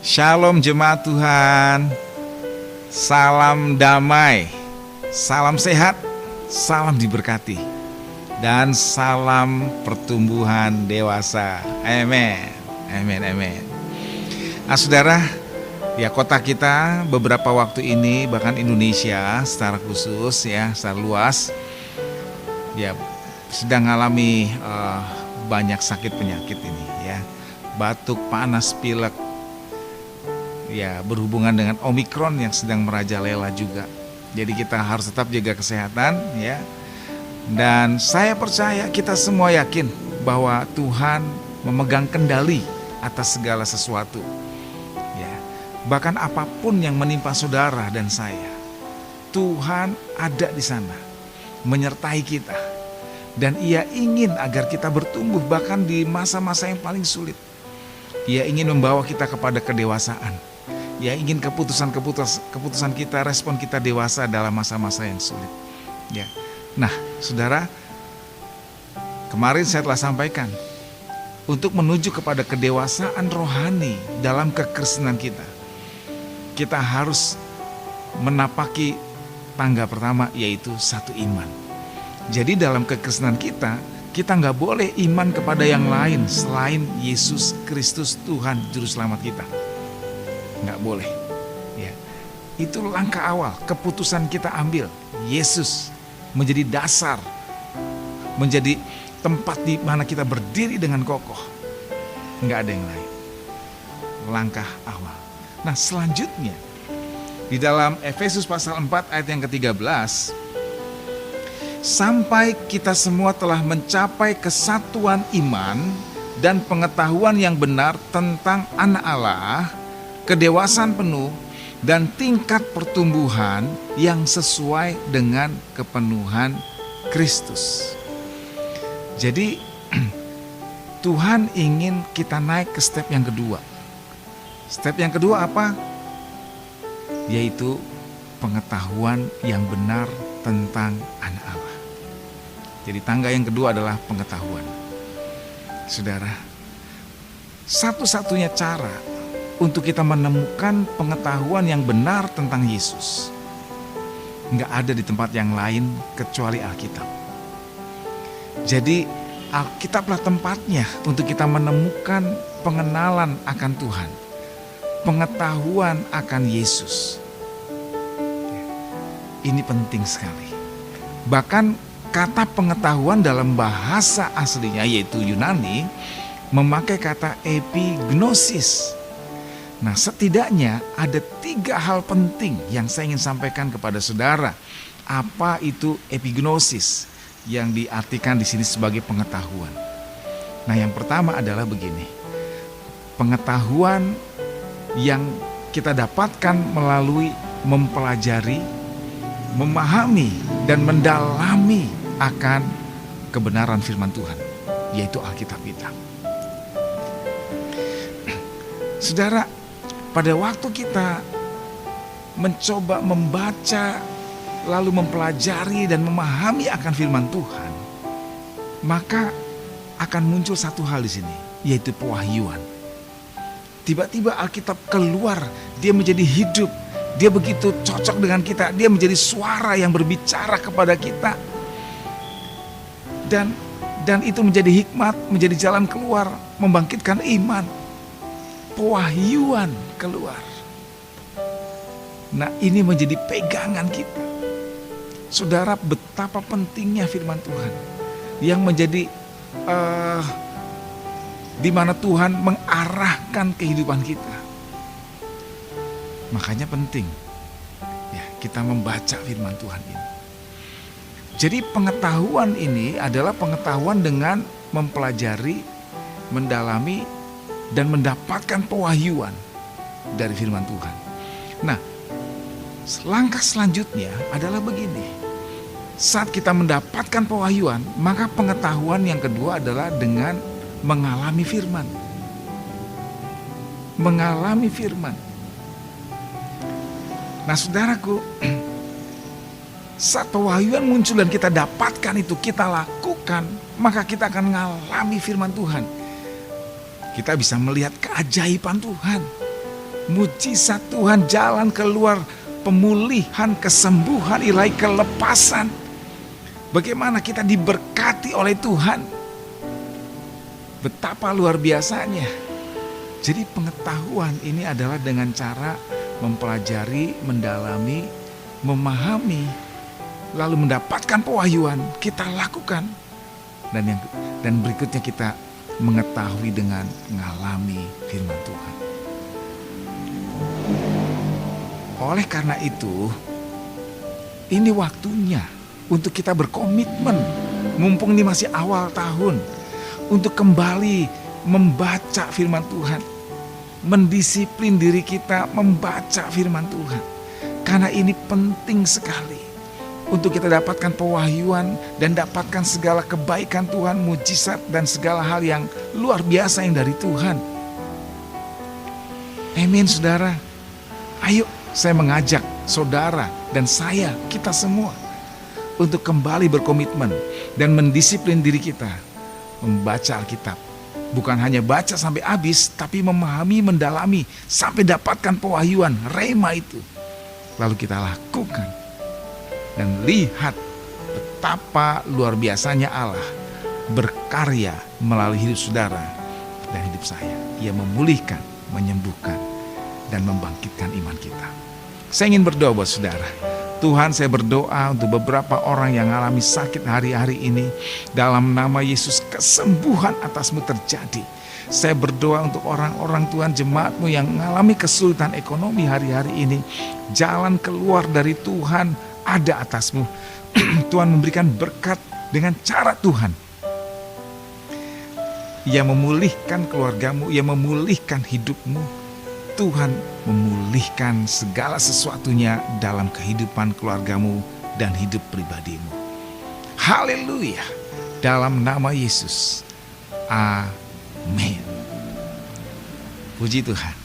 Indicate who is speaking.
Speaker 1: Shalom jemaat Tuhan. Salam damai, salam sehat, salam diberkati, dan salam pertumbuhan dewasa. Amin. Amin, amin. Nah, saudara, ya kota kita beberapa waktu ini, bahkan Indonesia secara khusus ya, secara luas, ya sedang mengalami banyak sakit penyakit ini ya. Batuk, panas, pilek, ya berhubungan dengan Omikron yang sedang merajalela juga. Jadi kita harus tetap jaga kesehatan ya. Dan saya percaya kita semua yakin bahwa Tuhan memegang kendali atas segala sesuatu. Ya. Bahkan apapun yang menimpa saudara dan saya, Tuhan ada di sana menyertai kita. Dan Ia ingin agar kita bertumbuh bahkan di masa-masa yang paling sulit. Ia ingin membawa kita kepada kedewasaan. Ya, ingin keputusan kita, respon kita dewasa dalam masa-masa yang sulit. Ya. Nah, saudara, kemarin saya telah sampaikan untuk menuju kepada kedewasaan rohani dalam kekristenan kita. Kita harus menapaki tangga pertama, yaitu satu iman. Jadi dalam kekristenan kita nggak boleh iman kepada yang lain selain Yesus Kristus Tuhan Juru Selamat kita. Nggak boleh ya. Itu langkah awal, keputusan kita ambil Yesus menjadi dasar, menjadi tempat di mana kita berdiri dengan kokoh. Nggak ada yang lain. Langkah awal. Nah, selanjutnya di dalam Efesus pasal 4 ayat yang ke-13, sampai kita semua telah mencapai kesatuan iman dan pengetahuan yang benar tentang anak Allah, kedewasaan penuh, dan tingkat pertumbuhan yang sesuai dengan kepenuhan Kristus. Jadi Tuhan ingin kita naik ke step yang kedua. Step yang kedua apa? Yaitu pengetahuan yang benar tentang anak Allah. Jadi tangga yang kedua adalah pengetahuan. Saudara, satu-satunya cara untuk kita menemukan pengetahuan yang benar tentang Yesus nggak ada di tempat yang lain kecuali Alkitab. Jadi Alkitablah tempatnya untuk kita menemukan pengenalan akan Tuhan, pengetahuan akan Yesus. Ini penting sekali. Bahkan kata pengetahuan dalam bahasa aslinya yaitu Yunani memakai kata epignosis. Nah, setidaknya ada 3 hal penting yang saya ingin sampaikan kepada saudara. Apa itu epignosis yang diartikan di sini sebagai pengetahuan? Nah, yang pertama adalah begini. Pengetahuan yang kita dapatkan melalui mempelajari, memahami, dan mendalami akan kebenaran firman Tuhan, yaitu Alkitab kita. Saudara, pada waktu kita mencoba membaca, lalu mempelajari dan memahami akan firman Tuhan, maka akan muncul satu hal di sini, yaitu pewahyuan. Tiba-tiba Alkitab keluar, dia menjadi hidup, dia begitu cocok dengan kita, dia menjadi suara yang berbicara kepada kita. Dan itu menjadi hikmat, menjadi jalan keluar, membangkitkan iman. Pewahyuan keluar. Nah, ini menjadi pegangan kita. Saudara, betapa pentingnya firman Tuhan yang menjadi di mana Tuhan mengarahkan kehidupan kita. Makanya penting ya kita membaca firman Tuhan ini. Jadi pengetahuan ini adalah pengetahuan dengan mempelajari, mendalami, dan mendapatkan pewahyuan dari firman Tuhan. Nah, langkah selanjutnya adalah begini. Saat kita mendapatkan pewahyuan, maka pengetahuan yang kedua adalah dengan mengalami firman. Mengalami firman. Nah, saudaraku, saat pewahyuan muncul dan kita dapatkan itu, kita lakukan, maka kita akan mengalami firman Tuhan. Kita bisa melihat keajaiban Tuhan. mujizat Tuhan, jalan keluar, pemulihan, kesembuhan, ilahi kelepasan. Bagaimana kita diberkati oleh Tuhan. Betapa luar biasanya. Jadi pengetahuan ini adalah dengan cara mempelajari, mendalami, memahami, lalu mendapatkan pewahyuan, kita lakukan. Dan berikutnya kita mengetahui dengan mengalami firman Tuhan. Oleh karena itu, ini waktunya untuk kita berkomitmen, mumpung ini masih awal tahun, untuk kembali membaca firman Tuhan, mendisiplin diri kita membaca firman Tuhan. Karena ini penting sekali untuk kita dapatkan pewahyuan dan dapatkan segala kebaikan Tuhan, mujizat dan segala hal yang luar biasa yang dari Tuhan. Amin, saudara. Ayo, saya mengajak saudara dan saya, kita semua, untuk kembali berkomitmen dan mendisiplin diri kita membaca Alkitab. Bukan hanya baca sampai habis, tapi memahami, mendalami, sampai dapatkan pewahyuan, rema itu. Lalu kita lakukan. Dan lihat betapa luar biasanya Allah berkarya melalui hidup saudara dan hidup saya. Ia memulihkan, menyembuhkan, dan membangkitkan iman kita. Saya ingin berdoa buat saudara. Tuhan, saya berdoa untuk beberapa orang yang mengalami sakit hari-hari ini. Dalam nama Yesus, kesembuhan atasmu terjadi. Saya berdoa untuk orang-orang Tuhan, jemaatmu yang mengalami kesulitan ekonomi hari-hari ini. Jalan keluar dari Tuhan ada atasmu. Tuhan memberikan berkat dengan cara Tuhan. Ia memulihkan keluargamu, Ia memulihkan hidupmu. Tuhan memulihkan segala sesuatunya dalam kehidupan keluargamu dan hidup pribadimu. Haleluya. Dalam nama Yesus. Amin. Puji Tuhan.